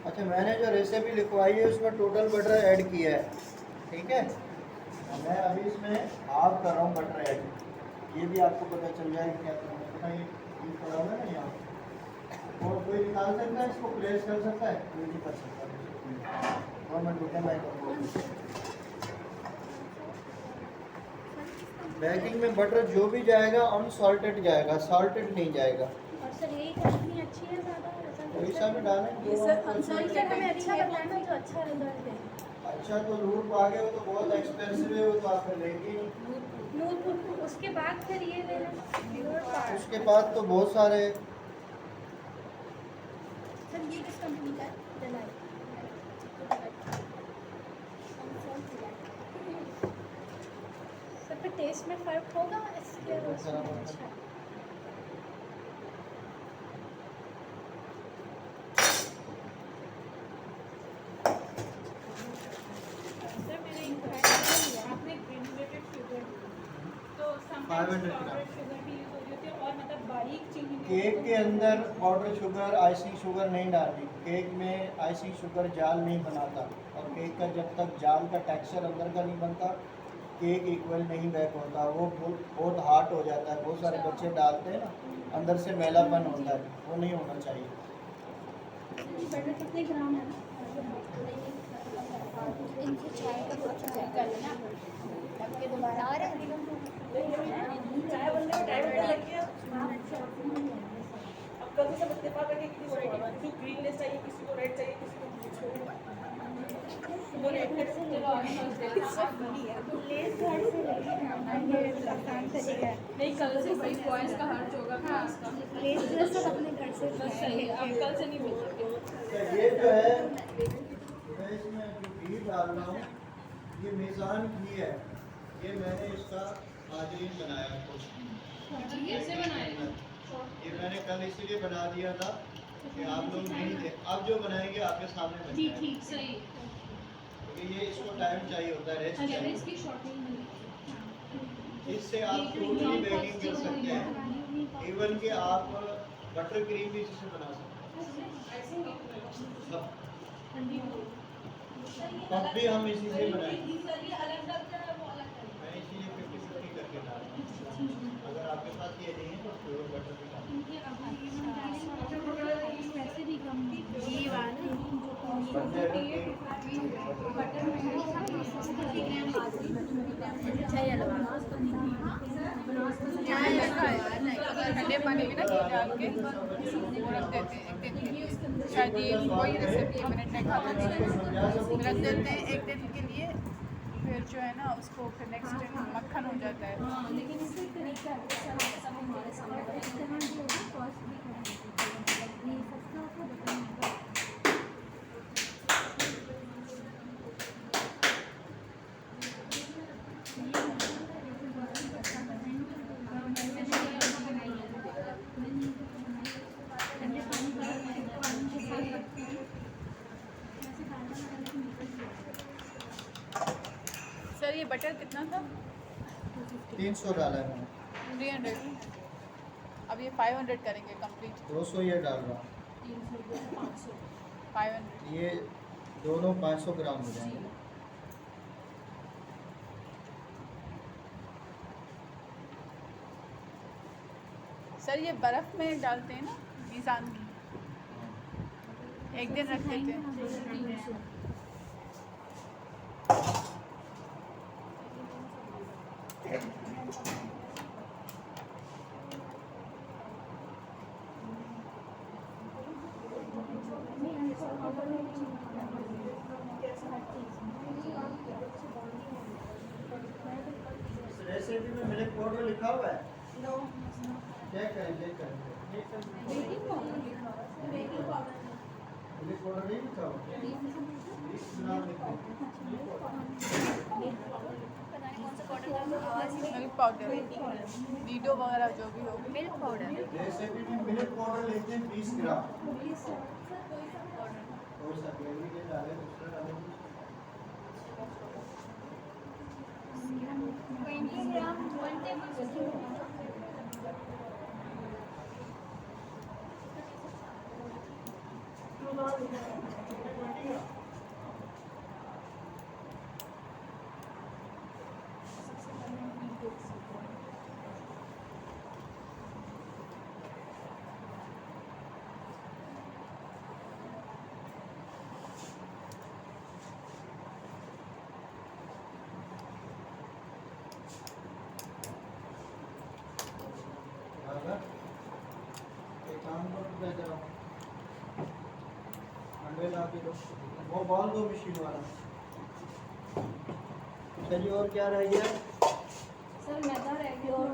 अच्छा, मैंने जो रेसिपी लिखवाई है उसमें टोटल बटर ऐड किया है, ठीक है। मैं अभी इसमें हाफ कर रहा हूँ बटर ऐड। ये भी आपको पता चल जाएगा क्या करना है। पता ये पड़ा हुआ है ना यहाँ, और कोई निकाल सकता है इसको, प्रेस कर सकता है, कोई नहीं कर सकता। और मैं रुके, मैं करूँगा। बेकिंग में बटर जो भी जाएगा अनसॉल्टेड जाएगा, सॉल्टेड नहीं जाएगा। और सर यही कंपनी अच्छी है ज़्यादा, कोई सा भी डालें ये सर अनसॉल्टेड हमें अच्छा लगता है ना, जो अच्छा रिजल्ट दे। अच्छा तो रूट आगे हो तो बहुत एक्सपेंसिव है, वो तो आप फिर लेंगे ही। नूर उसके बाद फिर ये लेना, उसके बाद तो बहुत सारे। सर ये किस कंपनी का है? डेलाइट। सर फिर टेस्ट में फ़र्क होगा इसके और उसमें? अच्छा। सर मेरे इंक्वायरी आपने ग्रेनुलेटेड शुगर तो समटाइम्स 500 पाउडर ग्राम। शुगर भी यूज़ हो जाती है, और मतलब बारीक चीनी में केक के अंदर पाउडर शुगर, आइसिंग शुगर नहीं डालनी। केक में आइसिंग शुगर जाल नहीं बनाता, और केक का जब तक जाल का टेक्सचर अंदर का नहीं बनता, केक इक्वल नहीं बेक होता, वो बहुत हार्ड हो जाता है। बहुत सारे बच्चे डालते हैं ना, अंदर से मैलापन होता है, वो नहीं होना चाहिए। बटर कितने ग्राम है? इनसे चाय का थोड़ा सा चेक कर लेना, तब के दोबारा आ रहे हैं। चाय बनने में टाइम लग गया। अब कभी सब इत्तेफाक है कि किसी को ग्रीन लेस चाहिए, किसी को रेड चाहिए, किसी को कुछ वो रेड लेस घर से लेके आसान तरीका है। नहीं, कल से भाई बॉयज़ का हर्ज होगा क्लास का। लेस ड्रेस सब अपने घर से सही है, अब कल से नहीं मिल सकते। ये जो है, मैं इसमें जो घी डाल रहा हूँ, ये मेज़ान घी है। ये मैंने इसका माजरीन बनाया कुछ। कैसे बनाए? ये मैंने कल इसीलिए बना दिया था कि आप लोग नहीं थे, अब जो बनाएंगे आपके सामने बन ठीक जाएगा। ठीक सही है। क्योंकि ये इसको टाइम चाहिए होता है, रेस्ट अच्छा, चाहिए। इसकी शॉर्टनिंग मिली। इससे आप फ्रूट की बेकिंग कर सकते हैं, इवन कि आप बटर क्रीम भी इससे बना सकते हैं। तब भी हम इसी से बनाएंगे। मैं इसीलिए 50-50 करके डाल रहा हूँ। अगर आपके पास ये नहीं है तो प्योर बटर भी डाल। वैसे भी कम घी वाला ठंडे पानी में ना घी डाल के वो रख देते हैं एक दिन के लिए। शायद ये वही रेसिपी मैंने ट्राई रख देते हैं एक दिन के लिए, फिर जो है ना उसको फिर नेक्स्ट दिन मक्खन हो जाता है। लेकिन इससे तरीका है सब हमारे सामने इस्तेमाल जो होगा कॉस्ट भी कम होती है, ये सस्ता आपको बताऊँगा। सर ये बटर कितना था? 300 डाला है मैंने। 300। अब ये 500 करेंगे कंप्लीट। 200 ये डाल रहा हूँ। 500। ये दोनों 500 ग्राम हो जाएंगे। सर ये बर्फ़ में डालते हैं ना मीज़ान घी, एक दिन रख देते हैं। रेसिपी में मिल्क पाउडर लिखा हुआ है? चेक करें, चेक करें। मिल्क पाउडर नहीं लिखा हुआ? 20 ग्राम लिखा हुआ। मिल्क पाउडर, नीडो वगैरह जो भी हो। मिल्क पाउडर रेसिपी में मिल्क पाउडर लिखते हैं 20 ग्राम। कोई सा ग्रेवी के डाले, दूसरा डाले। 20 ग्राम 1 टेबलस्पून। एक काम करो, मैं जरा अंडे ला के दो, वो बॉल दो मशीन वाला। चलिए, और क्या रह गया? सर मैदा रह गया और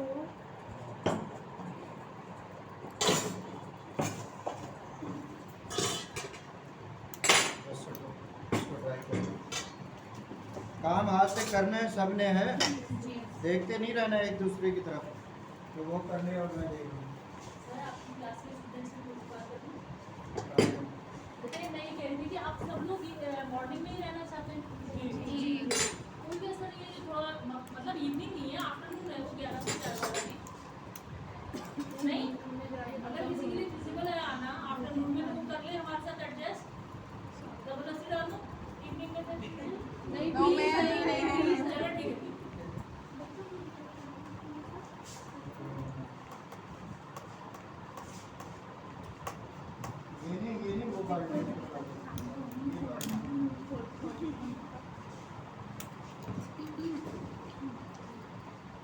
काम हाथ से करना है, सबने है, जी देखते नहीं रहना एक दूसरे की तरफ, तो वो करने और मैं देख लूँ। सर आपकी क्लास के स्टूडेंट्स की कुछ बात करूँ? बेटे मैं ये कह रही थी कि आप सब लोग मॉर्निंग में ही रहना चाहते हैं? जी क्योंकि सर ये थोड़ा मतलब इवनिंग नहीं है, आफ्टरनून है, वो 11 से 4 वाला नहीं। अगर किसी के लिए फिजिबल है आना आफ्टरनून में, तो वो कर ले हमारे साथ एडजस्ट, जबरदस्ती डाल दो इवनिंग में। नहीं No, प्लीज मैं नहीं, प्लीज चलो ठीक है। ये नहीं वो बाल्टी में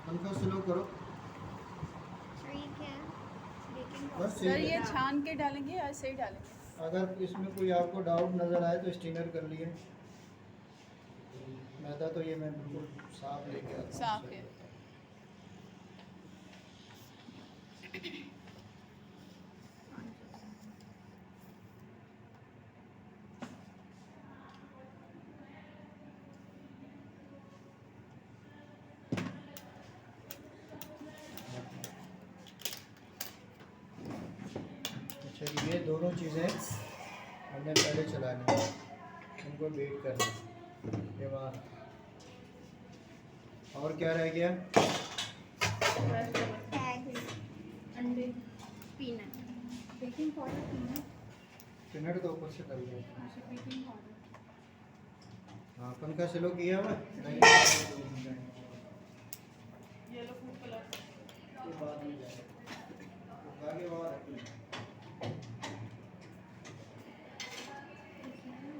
हल्का स्लो करो बस। सर ये छान के डालेंगे या ऐसे ही डालेंगे? अगर इसमें कोई आपको डाउट नज़र आए तो स्टिनर कर लिए। मैदा तो ये मैं बिल्कुल साफ लेके आता हूँ। साफ है। अच्छा, ये दोनों चीज़ें हमने पहले चलानी है, उनको बीट करना है। ये वहाँ और क्या रह गया? अंडे peanut baking powder peanut peanut तो ऊपर से कर लिया। बेकिंग पाउडर हाँ, पंखा स्लो किया हुआ येलो फूड कलर। के बाद में जाएगा आगे वहाँ रख लें।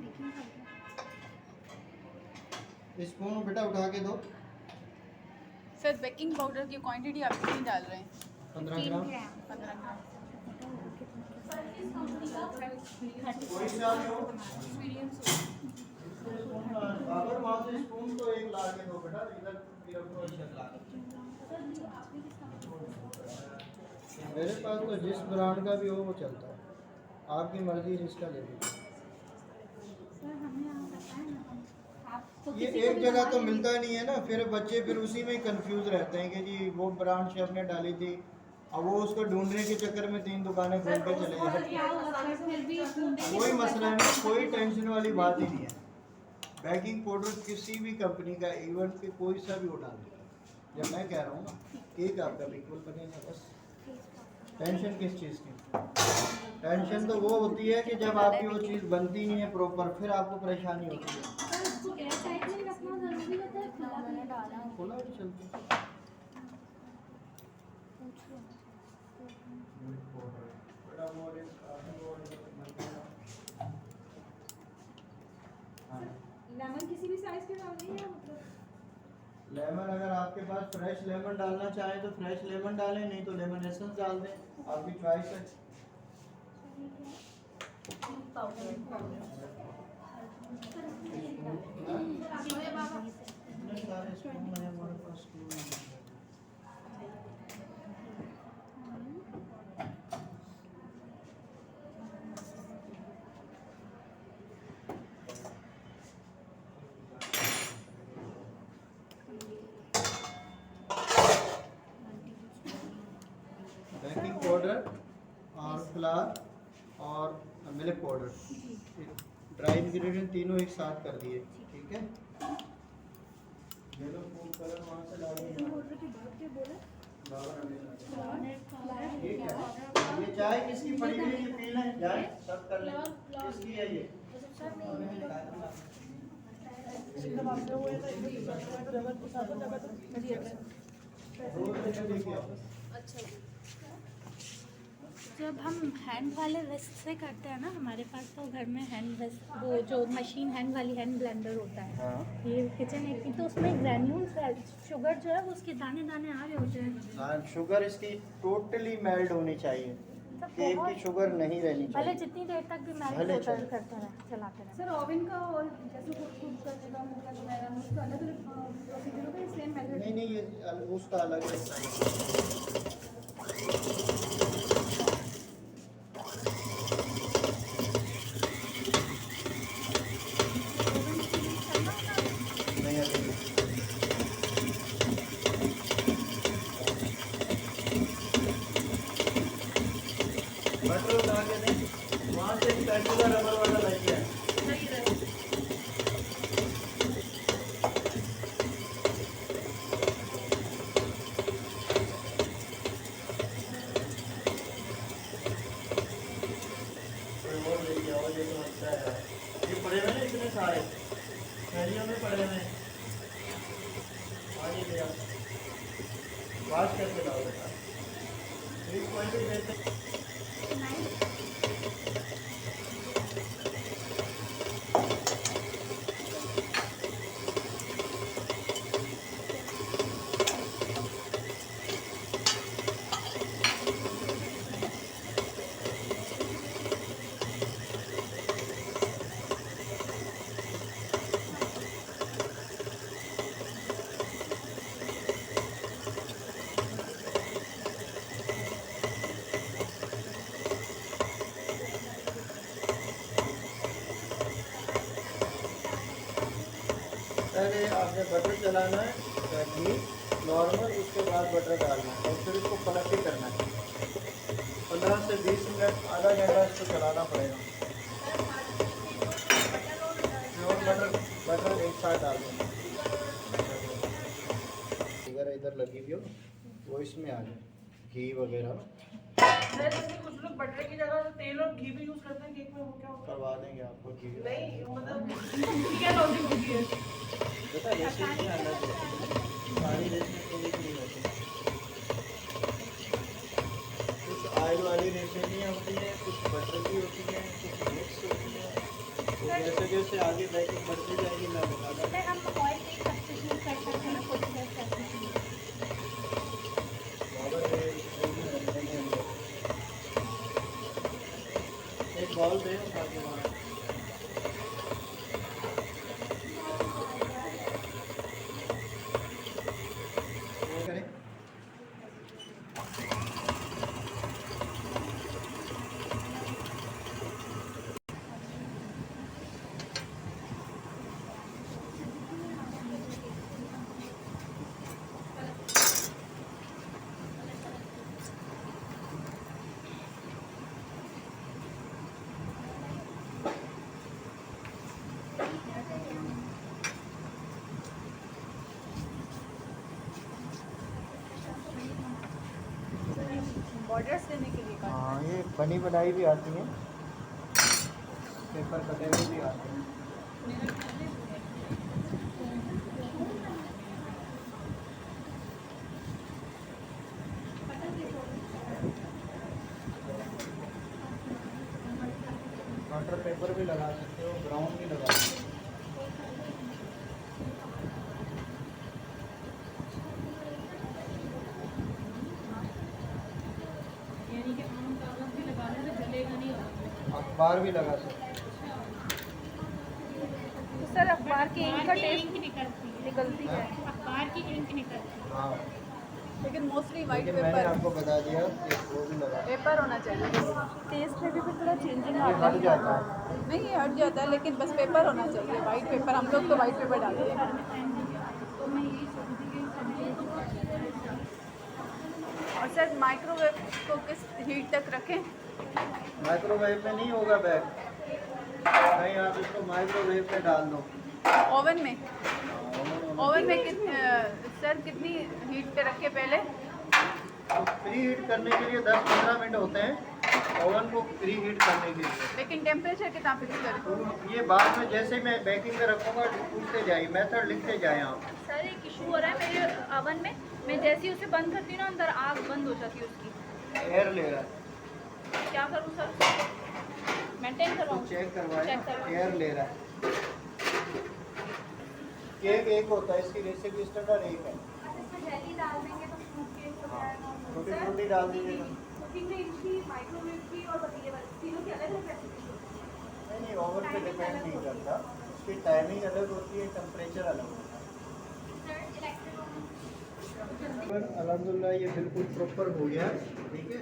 बेकिंग पाउडर स्पून बेटा उठा के दो। सर बेकिंग पाउडर की क्वांटिटी आप कितनी डाल रहे हैं? 15 ग्राम। 15 ग्राम। कोई सा भी हो। अगर वहाँ से स्पून तो एक ला के दो बेटा, इधर फिर अपनो इधर ला के। मेरे पास तो जिस ब्रांड का भी हो वो चलता है, आपकी मर्जी जिसका ले लीजिए। सर हमें यहाँ बताया ना आप ये एक जगह तो मिलता नहीं है ना, फिर बच्चे फिर उसी में कंफ्यूज रहते हैं कि जी वो ब्रांड शेफ ने डाली थी, अब वो उसको ढूंढने के चक्कर में 3 दुकानें घूम के चले जाते। फिर भी कोई मसला नहीं, कोई टेंशन वाली बात ही नहीं है। बेकिंग पाउडर किसी भी कंपनी का, इवन के कोई सा भी वो डाल देगा। जब मैं कह रहा हूँ ना, केक आपका बिल्कुल बनेगा। बस टेंशन किस चीज़ की? टेंशन तो वो होती है कि जब आपकी वो चीज़ बनती नहीं है प्रॉपर, फिर आपको परेशानी होती है। सर इसको एयर टाइट में रखना जरूरी होता है, खुला मैंने डाला खुला भी चलता है। लेमन किसी भी साइज के डालनी है मतलब? लेमन अगर आपके पास फ्रेश लेमन डालना चाहें तो फ्रेश लेमन डालें, नहीं तो लेमन एसेंस डाल दें, आपकी चॉइस है। इतने सारे स्पून हैं हमारे पास, स्पून हैं। बेकिंग पाउडर और फ्लावर और मिल्क पाउडर, ड्राई इंग्रेडिएंट तीनों एक साथ कर दिए। ठीक है, येलो फूड कलर वहाँ से ला दिए। ये चाय किसकी पड़ी हुई है, ये पी लें, जाए सब कर लें। किसकी है ये? जब हम हैंड वाले वेस्ट से करते हैं ना, हमारे पास तो घर में हैंड वेस्ट, वो जो मशीन हैंड वाली हैंड ब्लेंडर होता है, हाँ। ये किचन एक की, तो उसमें ग्रैन्यूल्स शुगर जो है वो उसके दाने दाने आ रहे होते हैं। हाँ, शुगर इसकी टोटली मेल्ट होनी चाहिए, सब केक बहुत- की शुगर नहीं रहनी भले चाहिए। जितनी देर तक भी भले मैरिज चले। करते रहे, चलाते रहे। सर ओवन का और जैसे कुक करने का मतलब मेरा उसका अलग अलग प्रोसीजर होगा या सेम मेथड? नहीं नहीं, ये उसका अलग है। नहीं अभी बटर उठा के दें, वहाँ से एक पैसे का रबर वाला लग गया है। कोई और लेके आओ, ये तो अच्छा है यार। ये पड़े हुए ना इतने सारे थैलियों में पड़े हुए हैं। आगे ले आओ, वाश करके लाओ बेटा। एक कोई भी देते पहले आपने बटर चलाना है, घी नॉर्मल, उसके बाद बटर डालना है और फिर इसको पलट के करना है। 15 से 20 मिनट, आधा घंटा इसको चलाना पड़ेगा। और बटर एक साथ डाल देना। अगर इधर लगी हुई हो वो इसमें आ जाए, घी वगैरह सर जैसे कुछ लोग बटर की जगह तेल और घी भी यूज करते हैं केक में, वो क्या होता करवा देंगे आपको घी। है? नहीं मतलब इसकी क्या लॉजिक होती है? बेटा रेसिपी अलग है, सारी रेसिपी एक नहीं होती। कुछ ऑयल वाली रेसिपियाँ होती हैं, कुछ बटर की होती हैं, कुछ मिक्स होती हैं। तो जैसे जैसे आगे बैकिंग बढ़ती जाएगी मैं बता दूँ। अगर हम ऑयल नहीं सब्स्टिट्यूट कर सकते हैं ना, कुछ कर सकते हैं। एक बॉल दे उठा के वहाँ। वो करें। बॉर्डर्स देने के लिए का हाँ, ये बनी बनाई भी आती हैं, पेपर कटे हुए भी आते हैं। बटर पेपर भी लगा सकते हो, ब्राउन भी लगा सकते हो। यानी कि आम कागज भी लगाने से जलेगा नहीं होगा। अखबार भी लगा सकते हो। तो सर अखबार की इंक का टेस्ट निकलती है, निकलती है, अखबार की इंक निकलती है। हाँ, लेकिन मोस्टली वाइट लेकिन मैंने पेपर आपको बता दिया कि वो भी लगा। पेपर होना चाहिए। टेस्ट में भी फिर थोड़ा चेंजिंग ये आता हट है। जाता है। नहीं ये हट जाता है, लेकिन बस पेपर होना चाहिए, वाइट पेपर। हम लोग तो वाइट पेपर डालते हैं। तो मैं यही सोचती कि और सर माइक्रोवेव को किस हीट तक रखें? माइक्रोवेव में नहीं होगा बैग, नहीं आप इसको माइक्रोवेव में डाल दो। ओवन में? ओवन में सर कितनी हीट पे रखे पहले? प्री हीट करने के लिए 10-15 मिनट होते हैं। ओवन को प्री हीट करने के लिए। लेकिन टेम्परेचर कितना फिक्स करें? तो ये बाद में जैसे मैं बेकिंग में रखूँगा पूछते जाइए, मेथड लिखते जाए आप। सर एक इशू हो रहा है मेरे अवन में, मैं जैसे ही उसे बंद करती हूँ ना अंदर आग बंद हो जाती है उसकी। एयर ले रहा है, क्या करूँ सर? मेंटेन तो करवाऊँ? चेक करवाए, चेक करवाएं। एयर ले रहा है। केक एक होता है, इसकी रेसिपी स्टैंडर्ड एक है। इसमें जेली डाल देंगे तो फ्रूट केक हो जाएगा। छोटी छोटी डाल दीजिएगा। कुकिंग रेंज की, माइक्रोवेव की और पतीले वाली, तीनों की अलग अलग रेसिपी होती है। नहीं ओवन पे डिपेंड नहीं करता, उसकी टाइमिंग अलग होती है, टेम्परेचर अलग होता है। अल्हम्दुलिल्लाह ये बिल्कुल प्रॉपर हो गया, ठीक है।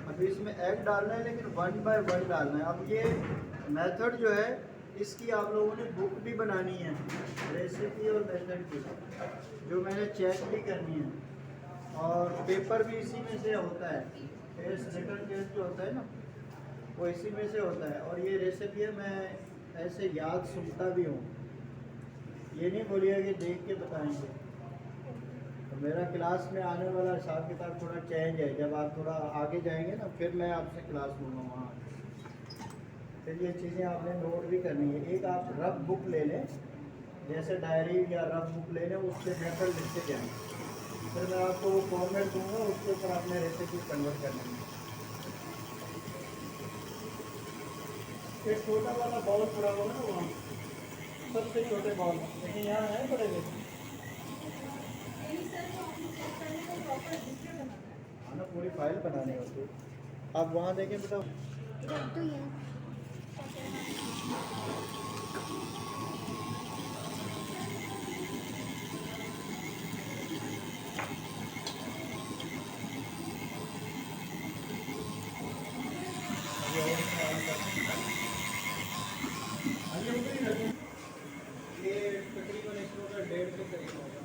अभी इसमें एग डालना है, लेकिन 1 बाय 1 डालना है। अब ये मेथड जो है इसकी आप लोगों ने बुक भी बनानी है, रेसिपी और मेथड की, जो मैंने चेक भी करनी है। और पेपर भी इसी में से होता है, टेस्ट रिटर्न टेस्ट जो होता है ना, वो इसी में से होता है। और ये रेसिपी है, मैं ऐसे याद सुनता भी हूँ, ये नहीं बोलिएगा कि देख के बताएंगे। तो मेरा क्लास में आने वाला हिसाब किताब थोड़ा चेंज है, जब आप थोड़ा आगे जाएंगे ना फिर मैं आपसे क्लास लूँगा वहाँ। फिर ये चीज़ें आपने नोट भी करनी है। एक आप रफ बुक ले लें, जैसे डायरी या रफ बुक ले लें, उससे मेथड लिखते जाएँ। फिर मैं आपको वो फॉर्मेट दूँगा, उसके ऊपर आपने रेसिपी कन्वर्ट करनी है। एक छोटा वाला बॉल पड़ा हुआ ना वहाँ, सबसे छोटे बॉल, लेकिन यहाँ है बड़े लेकिन ना पूरी फाइल बनानी होती है। आप वहाँ देखें बेटा, ये तकरीबन इसको 1.5 के करीब होगा।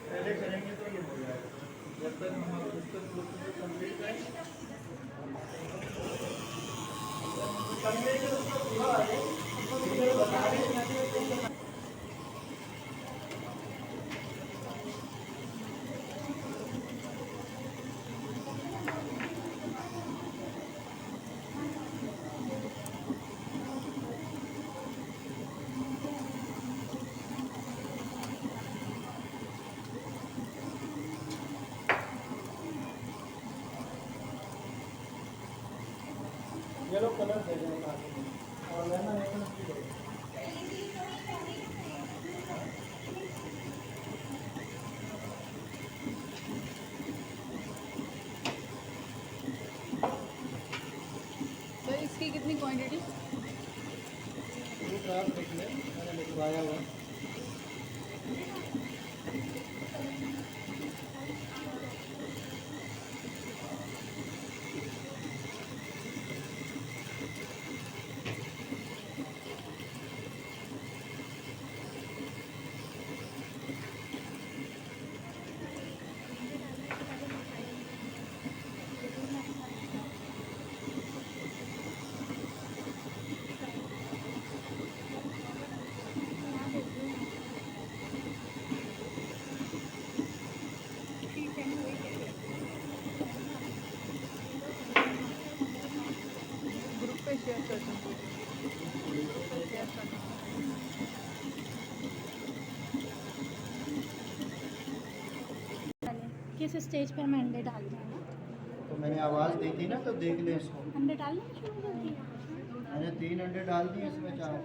पहले करेंगे तो ये हो जाएगा, जब तक हम उसको कंप्लीट करेंगे उसको पूरा आ जाए, उसको बता दें। येलो कलर दे दें और लेमन एसेंस भी दे दें। सर इसकी कितनी क्वांटिटी? रूट आप लिख लें, मैंने लिखवाया हुआ। ग्रुप पे शेयर कर दूँ, ग्रुप पे शेयर कर दूँ। किस स्टेज पे हमें अंडे डालने हैं ना? तो मैंने आवाज़ दी थी ना, तो देख लें इसको। अंडे डालने शुरू कर दिया। मैंने 3 अंडे डाल दिए, इसमें 4।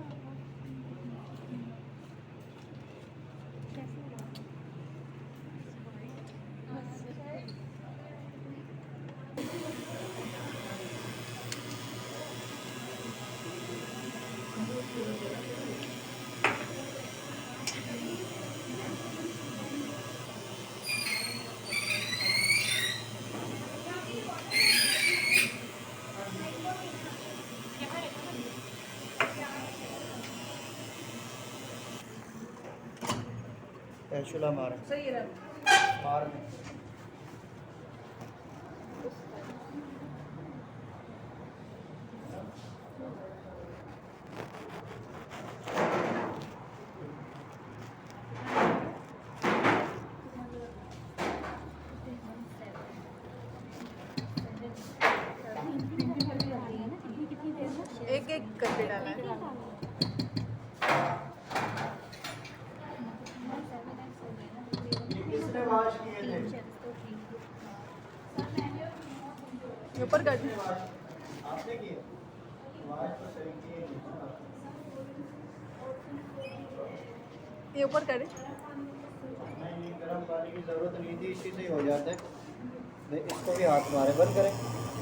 ऐशुला मार सही है। मार में ऊपर कर दें। आपने की आवाज तो सही की है ये ऊपर करें। नहीं, ये गर्म पानी की ज़रूरत नहीं थी, इसी से ही हो जाता है। इसको भी हाथ मारे, बंद करें,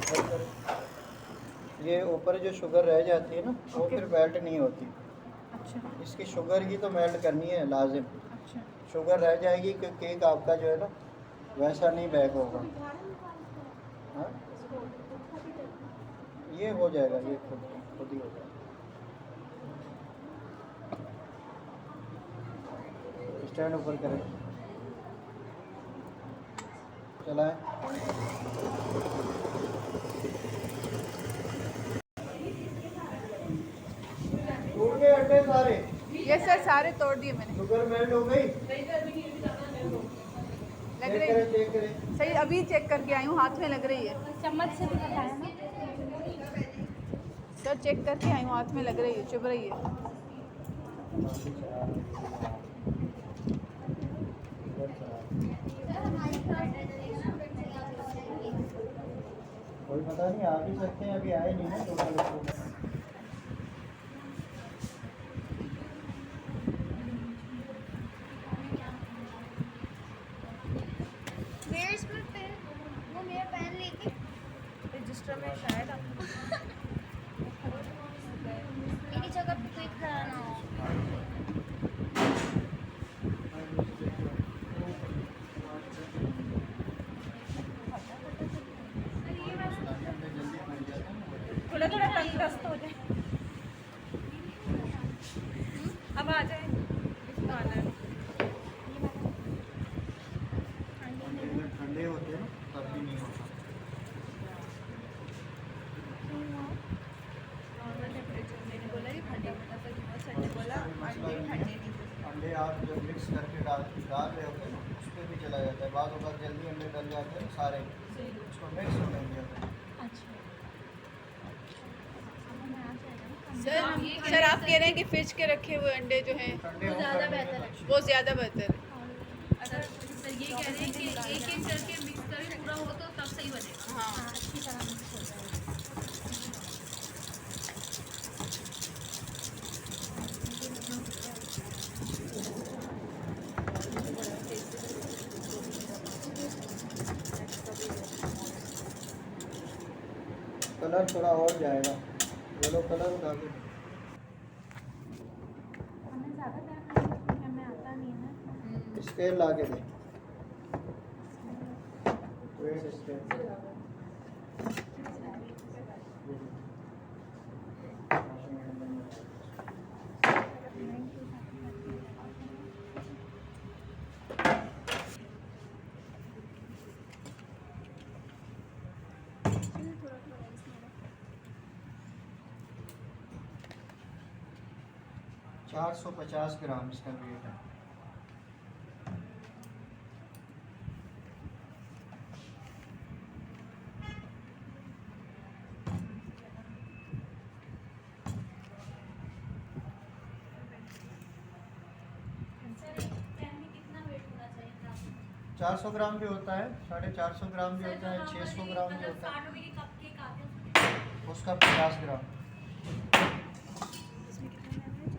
बंद करें। ये ऊपर जो शुगर रह जाती है ना, वो ओके। फिर मेल्ट नहीं होती। अच्छा इसकी शुगर की तो मेल्ट करनी है लाजिम। अच्छा। शुगर रह जाएगी कि केक आपका जो है ना वैसा नहीं बेक होगा। हाँ, ये हो जाएगा, ये खुद खुद ही हो जाएगा। स्टैंड ऊपर करें, चलाएं। टूट गए अंडे सारे, ये सर सारे तोड़ दिए मैंने। शुगर मेल्ट हो गई। लग चेक रही करें, है चेक करें। सही, अभी चेक करके आई हूँ, हाथ में लग रही है। चम्मच से भी बताया ना। सर चेक करके आई हूँ, हाथ में लग रही है, चुभ रही है। कोई पता नहीं, आ भी सकते हैं, अभी आए नहीं ना टोटल। Where's my pen? वो मेरा पेन लेके रजिस्टर में शायद मेरी जगह पे क्लिक कराना हो। थोड़ा थोड़ा कंट्रास्ट हो जाए। अब आ जाए, इसको आना है। ठंडे होते हैं ना तब भी नहीं होता। नॉर्मल टेम्परेचर मैंने बोला ये ठंडे में था, फिर सर ने बोला अंडे ठंडे नहीं थे। अंडे आप जब मिक्स करके डाल रहे होते हैं ना, उस पर भी चला जाता है। बाद बार जल्दी अंडे डल जाते हैं सारे, उसको मिक्स हो जाता है। सर आप कह रहे हैं कि फ्रिज के रखे हुए अंडे जो हैं ठंडे वो हों ज़्यादा करने बेहतर में है, वो ज़्यादा बेहतर है। अगर सर ये कह रहे हैं कि एक एक करके मिक्स करें पूरा हो तो तब सही बनेगा। हाँ अच्छी तरह मिक्स हो जाएगा। कलर थोड़ा और जाएगा, येलो कलर उठा के। हमें ज़्यादा टाइम नहीं, क्योंकि हमें आता नहीं है ना। स्केल ला के दें, वेट स्केल। थोड़ा थोड़ा इसमें 450 ग्राम इसका वेट है। सर एक पैन में कितना वेट होना चाहिए था? 400 ग्राम भी होता है, 450 ग्राम भी होता है, 600 ग्राम भी होता है, 60 रुपए के कप केक आते हैं उसका 50 ग्राम। इसमें कितना डालना है?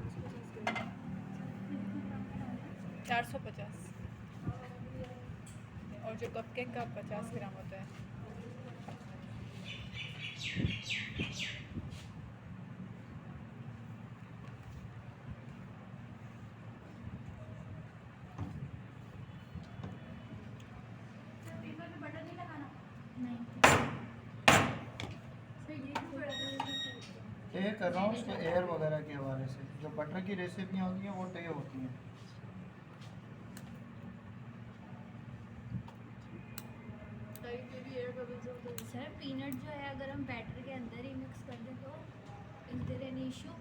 450 और जो कप केक का 50 ग्राम होता है। सर पेपर पे बटर नहीं लगाना। नहीं। तय कर रहा हूँ उसको एयर वगैरह के हवाले से। जो बटर की रेसिपियाँ होती हैं वो तय होती हैं। सर पीनट जो है अगर हम बैटर के अंदर ही मिक्स कर दें तो is there any issue?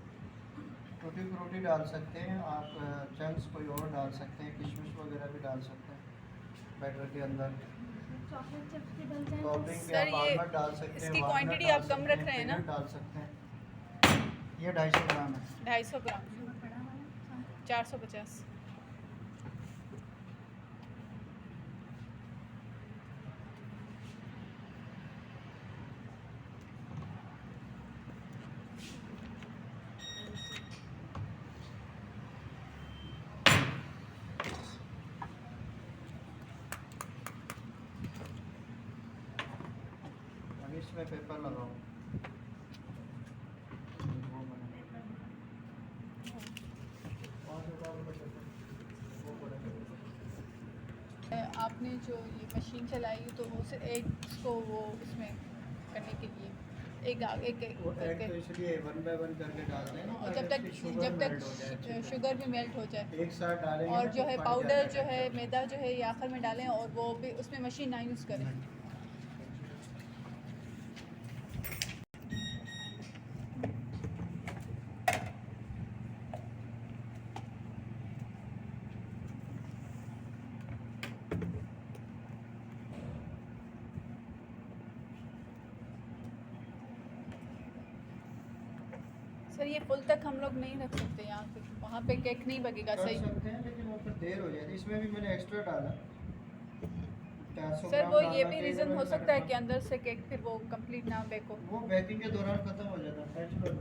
Tutti frutti डाल सकते हैं आप, चंक्स कोई और डाल सकते हैं, किशमिश वगैरह भी डाल सकते हैं बैटर के अंदर। चॉकलेट चिप्स भी डल जाए तो टॉपिंग पे सर, आप ये आलमंड डाल सकते हैं, इसकी walnut क्वांटिटी डाल आप कम सकते रख रहे हैं ना? peanut डाल सकते हैं। ये 250 ग्राम है। 250 ग्राम, बड़ा वाला 450। इसमें पेपर लगाओ। वो मैंने- वो पड़ा। आपने जो ये मशीन चलाई तो वो से एक को वो उसमें करने के लिए एक वो ऐड करके तो इसलिए 1 बाय 1 करके डालते हैं ना, और जब ताकि तक शुगर मेल्ट हो जाए अच्छे से। शुगर भी मेल्ट हो जाए एक साथ डालेंगे और ना जो तो है फट पाउडर जाता जो है है। मैदा जो है ये आखिर में डालें और वो भी उसमें मशीन ना यूज़ करें। सर ये फुल तक हम लोग नहीं रख सकते यहाँ पे, वहाँ पे केक नहीं बगेगा कर सही। सकते हैं लेकिन वो फिर देर हो जाती है। इसमें भी मैंने एक्स्ट्रा डाला 400 सर ग्राम वो डालना ये भी चाहिए, रीज़न हो मैंने सकता है 5.5 कि अंदर से केक फिर वो कंप्लीट ना बेक हो। वो बेकिंग के दौरान ख़त्म हो जाता है नेचुरल।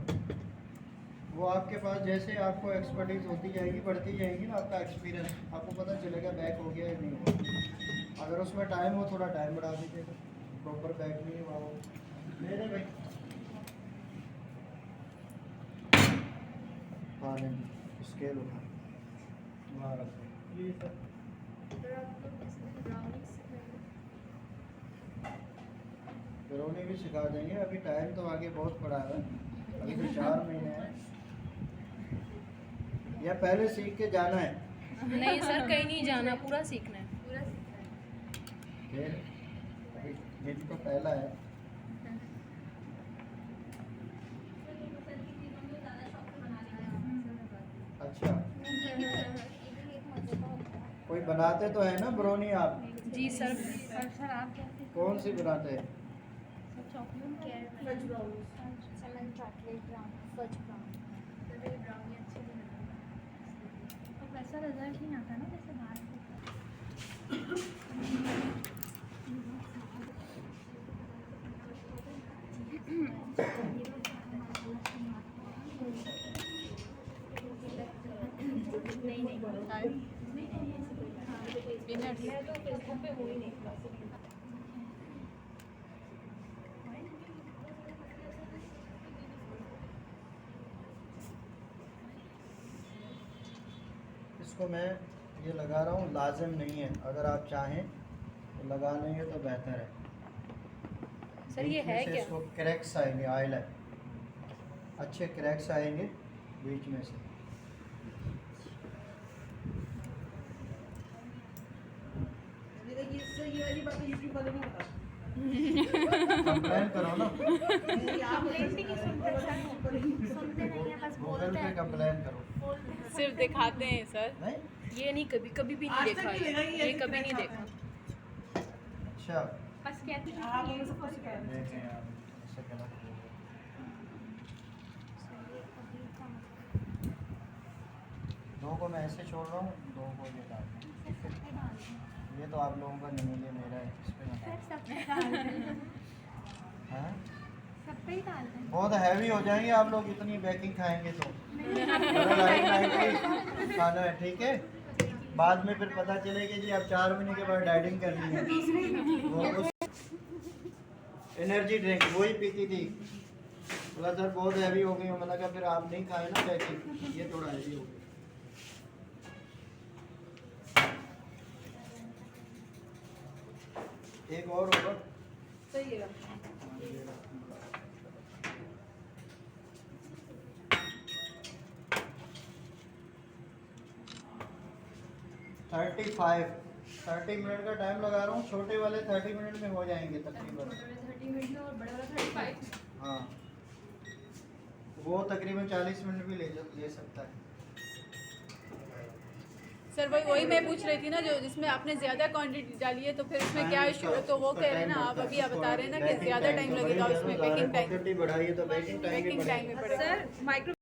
वो आपके पास जैसे आपको एक्सपर्टीज होती जाएगी, बढ़ती जाएगी ना आपका एक्सपीरियंस, आपको पता चलेगा बैक हो गया या नहीं हुआ। अगर उसमें टाइम हो थोड़ा टाइम बढ़ा दीजिएगा, प्रॉपर बैक नहीं हुआ वो मेरे भाई। हाँ नहीं स्केल उठा वहाँ रखो ये सब। ब्राउनी भी सिखा देंगे, अभी टाइम तो आगे बहुत पड़ा है, अभी तो 4 महीने हैं। या पहले सीख के जाना है? नहीं सर कहीं नहीं जाना, पूरा सीखना है। फिर अभी दिन तो पहला है। अच्छा कोई बनाते तो है ना ब्राउनी आप? जी सर। सर आप क्या कौन सी बनाते हैं? Veg brownie. वैसा रिजल्ट नहीं आता ना जैसे बाहर इसको मैं ये लगा रहा हूँ, लाजिम नहीं है, अगर आप चाहें तो लगा लेंगे तो बेहतर है। सर ये बीच में है से क्या? इसको क्रैक्स आएंगे, ऑयल है अच्छे क्रैक्स आएंगे बीच में से। ये वाली बात यूट्यूब वाले नहीं बता। कंप्लेन करो ना, सुनते नहीं है, बस गूगल बोलते पे हैं। कंप्लेन करो। सिर्फ दिखाते हैं सर। नहीं ये नहीं, कभी कभी भी नहीं आज तक देखा नहीं देखा, ये ये कभी नहीं देखा देखा। अच्छा बस कहती हूँ आप कि हमें ये सबको सिखा रहे हैं। देखें यार ऐसे गलत हो गया। दो को मैं ऐसे छोड़ रहा हूँ, दो को ये डाल दूँ। ये तो आप लोगों का नहीं है, ये मेरा है, इस पे मत हाँ? बहुत हैवी हो जाएंगे आप लोग इतनी बेकिंग खाएंगे तो। खाना है ठीक है, बाद में फिर पता चलेगा जी आप 4 महीने के बाद डाइटिंग करनी है। वो उस एनर्जी ड्रिंक वही पीती थी, बोला सर बहुत हैवी हो गई, मैंने कहा फिर आप नहीं खाए ना बेकिंग, ये थोड़ा हैवी हो गई। एक और होगा सही है। 30 मिनट का टाइम लगा रहा हूँ, छोटे वाले 30 मिनट में हो जाएंगे तकरीबन। 30 मिनट में और बड़े वाला 35। हाँ वो तकरीबन 40 मिनट भी ले सकता है। सर वही मैं पूछ रही थी ना, जो जिसमें आपने ज़्यादा क्वांटिटी डाली है तो फिर उसमें क्या इशू है? तो वो कह रहे हैं ना, आप अभी आप बता रहे हैं ना कि ज़्यादा टाइम लगेगा उसमें बेकिंग टाइम। बढ़ाइए तो बेकिंग टाइम भी बेकिंग बढ़ेगा। टाइम में पड़ेगा। Sir micro